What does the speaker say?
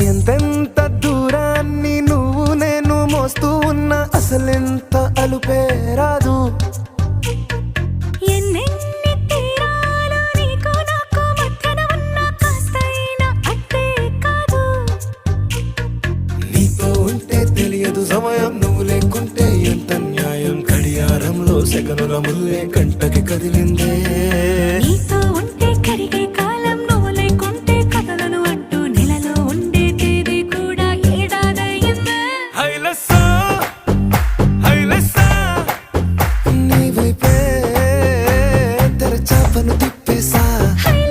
ఎంతెంత దూరాన్ని నువ్వు నేను మోస్తూ ఉన్నా అసలెంత అలుపే రాదు. ఎన్నెన్ని తీరాలు నీకు నాకు మధ్యన ఉన్నా కాస్తైనా అట్టే కాదు. నీతో ఉంటే తెలియదు సమయం, నువ్వు లేకుంటే ఎంత న్యాయం. గడియారంలో సెకనుల ముల్లే గంటకి కదిలింది.